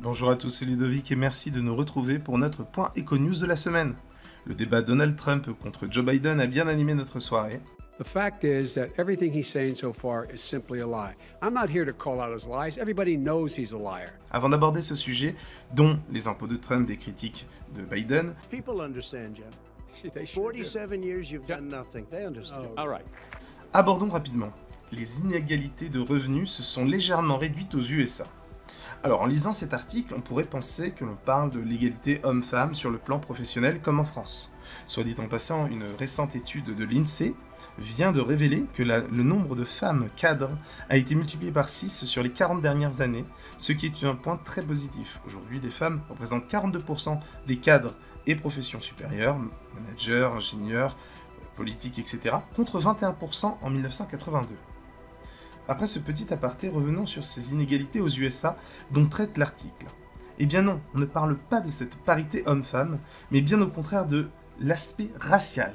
Bonjour à tous, c'est Ludovic et merci de nous retrouver pour notre point Eco-News de la semaine. Le débat Donald Trump contre Joe Biden a bien animé notre soirée. The fact is that everything he's saying so far is simply a lie. I'm not here to call out his lies. Everybody knows he's a liar. Avant d'aborder ce sujet, dont les impôts de Trump, des critiques de Biden, People understand, Jim. They sure do. 47 years you've done nothing. They understand. All right. abordons rapidement. Les inégalités de revenus se sont légèrement réduites aux USA. Alors, en lisant cet article, on pourrait penser que l'on parle de l'égalité homme-femme sur le plan professionnel comme en France. Soit dit en passant, une récente étude de l'INSEE vient de révéler que le nombre de femmes cadres a été multiplié par 6 sur les 40 dernières années, ce qui est un point très positif. Aujourd'hui, les femmes représentent 42% des cadres et professions supérieures, managers, ingénieurs, politiques, etc., contre 21% en 1982. Après ce petit aparté, revenons sur ces inégalités aux USA dont traite l'article. Eh bien non, on ne parle pas de cette parité homme-femme, mais bien au contraire de l'aspect racial.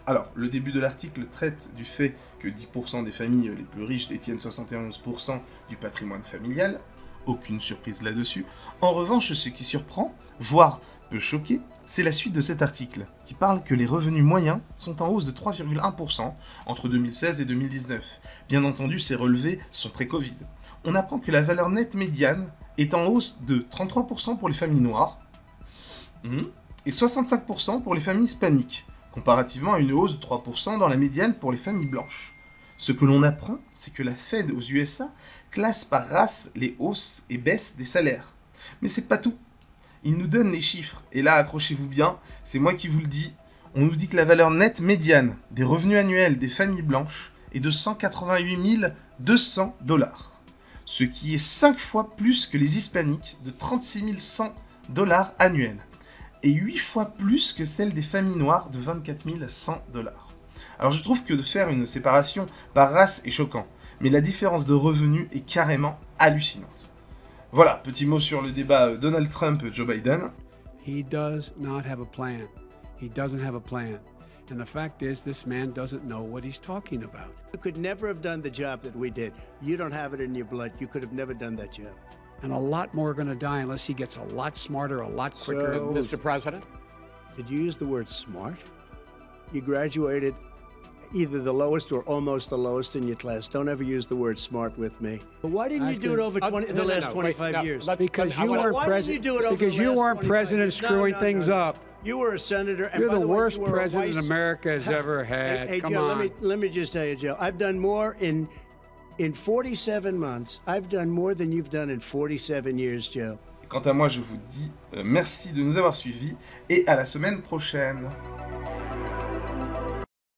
Alors, le début de l'article traite du fait que 10% des familles les plus riches détiennent 71% du patrimoine familial, aucune surprise là-dessus. En revanche, ce qui surprend, voire peut choquer, c'est la suite de cet article, qui parle que les revenus moyens sont en hausse de 3,1% entre 2016 et 2019. Bien entendu, ces relevés sont pré-Covid. On apprend que la valeur nette médiane est en hausse de 33% pour les familles noires et 65% pour les familles hispaniques, comparativement à une hausse de 3% dans la médiane pour les familles blanches. Ce que l'on apprend, c'est que la Fed aux USA classe par race les hausses et baisses des salaires. Mais c'est pas tout. Il nous donne les chiffres, et là, accrochez-vous bien, c'est moi qui vous le dis, on nous dit que la valeur nette médiane des revenus annuels des familles blanches est de 188 200 $, ce qui est 5 fois plus que les hispaniques de 36 100 $ annuels, et 8 fois plus que celle des familles noires de 24 100 $. Alors je trouve que de faire une séparation par race est choquant, mais la différence de revenus est carrément hallucinante. Voilà, petit mot sur le débat Donald Trump-Joe Biden. He does not have a plan. He doesn't have a plan. And the fact is, this man doesn't know what he's talking about. You could never have done the job that we did. You don't have it in your blood. You could have never done that job. And a lot more are going to die unless he gets a lot smarter, a lot quicker. So- Mr. President? Did you use the word smart? You graduated either the lowest or almost the lowest in your class. Don't ever use the word smart with me. But why didn't you do it over the last 25 years? Because Why you didn't weren't you president. do it over Because the you last weren't 25 president years? No, screwing no, things no. up. You were a senator. And You're by the way, worst you were a president vice- America has ever had. Hey, Come Joe, on. let me just tell you, Joe. I've done more in 47 months. I've done more than you've done in 47 years, Joe. Quant à moi, je vous dis merci de nous avoir suivis et à la semaine prochaine.